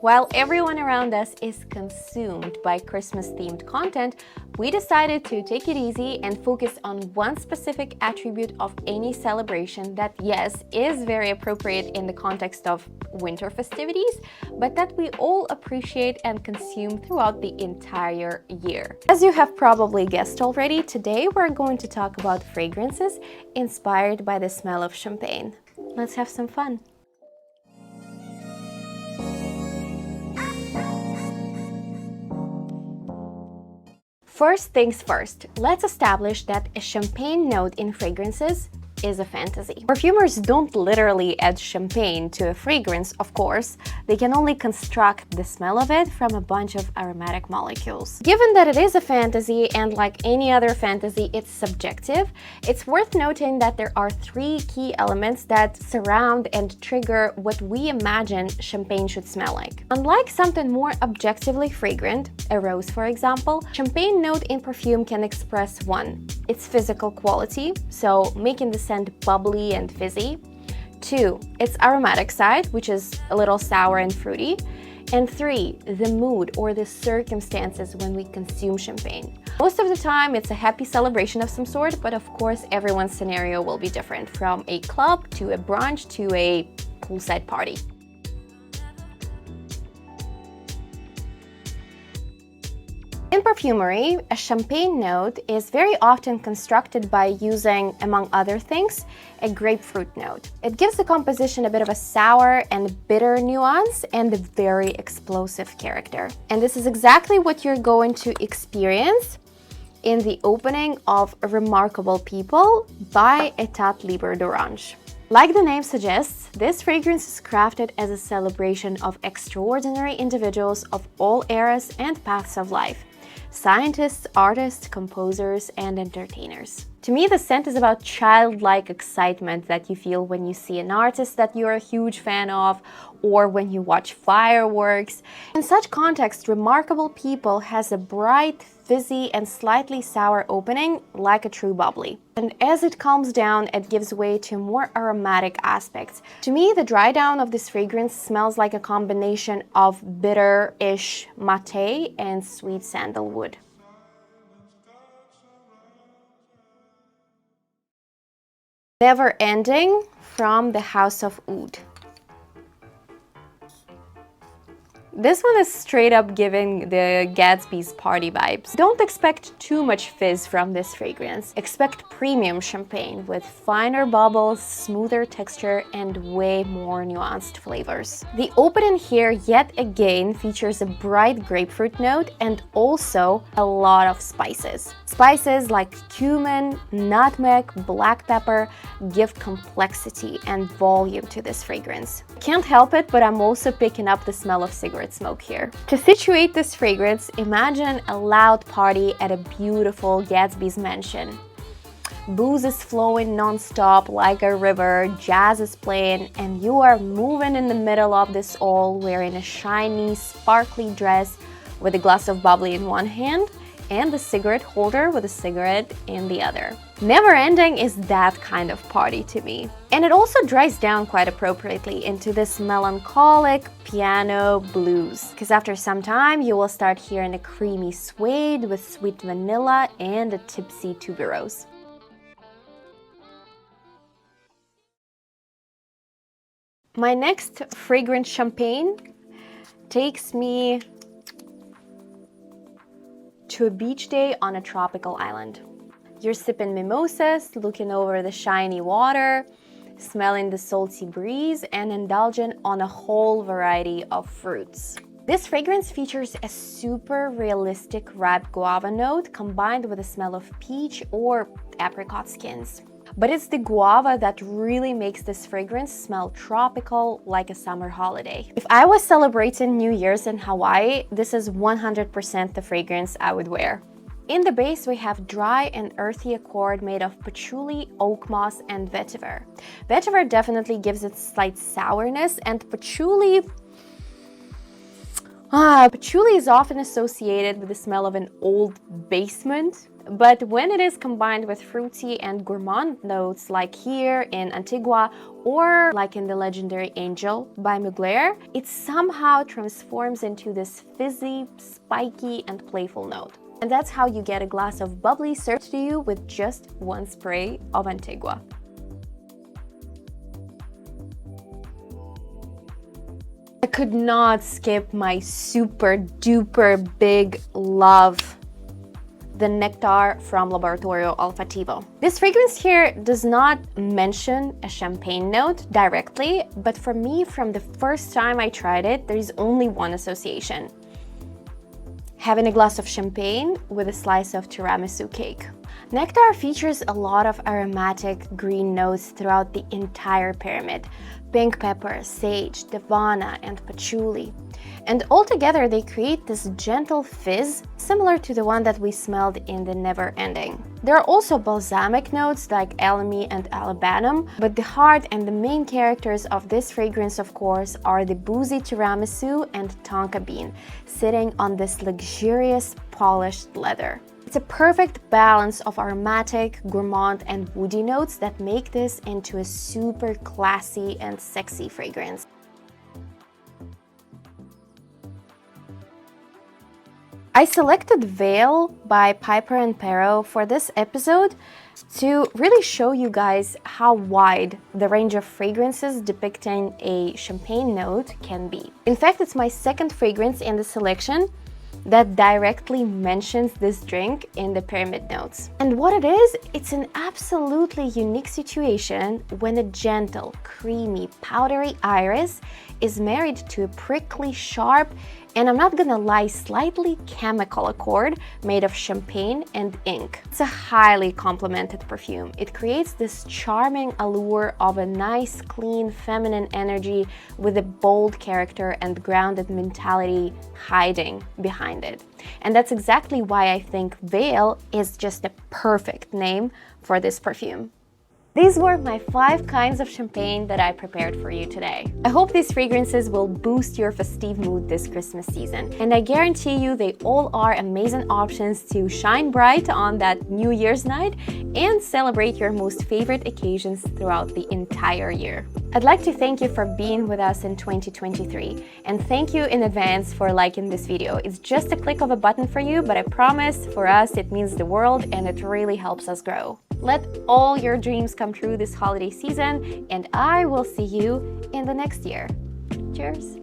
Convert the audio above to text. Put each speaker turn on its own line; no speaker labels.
While everyone around us is consumed by Christmas-themed content, we decided to take it easy and focus on one specific attribute of any celebration that, yes, is very appropriate in the context of winter festivities, but that we all appreciate and consume throughout the entire year. As you have probably guessed already, today we're going to talk about fragrances inspired by the smell of champagne. Let's have some fun. First things first, let's establish that a champagne note in fragrances is a fantasy. Perfumers don't literally add champagne to a fragrance, of course. They can only construct the smell of it from a bunch of aromatic molecules. Given that it is a fantasy, and like any other fantasy, it's subjective, it's worth noting that there are three key elements that surround and trigger what we imagine champagne should smell like. Unlike something more objectively fragrant, a rose for example, champagne note in perfume can express one, its physical quality, so making the scent bubbly and fizzy. Two, its aromatic side, which is a little sour and fruity. And three, the mood or the circumstances when we consume champagne. Most of the time, it's a happy celebration of some sort, but of course, everyone's scenario will be different, from a club to a brunch to a poolside party. In perfumery, a champagne note is very often constructed by using, among other things, a grapefruit note. It gives the composition a bit of a sour and bitter nuance and a very explosive character. And this is exactly what you're going to experience in the opening of Remarkable People by Etat Libre d'Orange. Like the name suggests, this fragrance is crafted as a celebration of extraordinary individuals of all eras and paths of life. Scientists, artists, composers, and entertainers. To me, the scent is about childlike excitement that you feel when you see an artist that you're a huge fan of, or when you watch fireworks. In such context, Remarkable People has a bright, fizzy, and slightly sour opening, like a true bubbly. And as it calms down, it gives way to more aromatic aspects. To me, the dry down of this fragrance smells like a combination of bitter-ish mate and sweet sandalwood. Neverending from the House of Oud. This one is straight up giving the Gatsby's party vibes. Don't expect too much fizz from this fragrance. Expect premium champagne with finer bubbles, smoother texture, and way more nuanced flavors. The opening here yet again features a bright grapefruit note and also a lot of spices. Spices like cumin, nutmeg, black pepper give complexity and volume to this fragrance. Can't help it, but I'm also picking up the smell of cigarette smoke here. To situate this fragrance, imagine a loud party at a beautiful Gatsby's mansion. Booze is flowing non-stop like a river, jazz is playing, and you are moving in the middle of this all wearing a shiny, sparkly dress with a glass of bubbly in one hand and the cigarette holder with a cigarette in the other. Neverending is that kind of party to me. And it also dries down quite appropriately into this melancholic piano blues. Because after some time, you will start hearing a creamy suede with sweet vanilla and a tipsy tuberose. My next fragrant champagne takes me to a beach day on a tropical island. You're sipping mimosas, looking over the shiny water, smelling the salty breeze, and indulging on a whole variety of fruits. This fragrance features a super realistic ripe guava note combined with a smell of peach or apricot skins. But it's the guava that really makes this fragrance smell tropical, like a summer holiday. If I was celebrating New Year's in Hawaii, this is 100% the fragrance I would wear. In the base, we have dry and earthy accord made of patchouli, oak moss, and vetiver. Vetiver definitely gives it slight sourness, and patchouli is often associated with the smell of an old basement, but when it is combined with fruity and gourmand notes like here in Antigua or like in the legendary Angel by Mugler, it somehow transforms into this fizzy, spiky, and playful note. And that's how you get a glass of bubbly served to you with just one spray of Antigua. I could not skip my super duper big love, the Nektar from Laboratorio Olfattivo. This fragrance here does not mention a champagne note directly, but for me, from the first time I tried it, there is only one association: having a glass of champagne with a slice of tiramisu cake. Nektar features a lot of aromatic green notes throughout the entire pyramid: pink pepper, sage, davana, and patchouli. And altogether, they create this gentle fizz, similar to the one that we smelled in the Neverending. There are also balsamic notes like elemi and alabanum, but the heart and the main characters of this fragrance, of course, are the boozy tiramisu and tonka bean, sitting on this luxurious polished leather. It's a perfect balance of aromatic, gourmand, and woody notes that make this into a super classy and sexy fragrance. I selected Veil by Piper and Perro for this episode to really show you guys how wide the range of fragrances depicting a champagne note can be. In fact, it's my second fragrance in the selection that directly mentions this drink in the pyramid notes. And what it is, it's an absolutely unique situation when a gentle, creamy, powdery iris is married to a prickly, sharp, and I'm not gonna lie, slightly chemical accord made of champagne and ink. It's a highly complimented perfume. It creates this charming allure of a nice, clean, feminine energy with a bold character and grounded mentality hiding behind it. And that's exactly why I think Veil is just a perfect name for this perfume. These were my 5 kinds of champagne that I prepared for you today. I hope these fragrances will boost your festive mood this Christmas season, and I guarantee you they all are amazing options to shine bright on that New Year's night and celebrate your most favorite occasions throughout the entire year. I'd like to thank you for being with us in 2023, and thank you in advance for liking this video. It's just a click of a button for you, but I promise for us it means the world and it really helps us grow. Let all your dreams come true this holiday season, and I will see you in the next year. Cheers!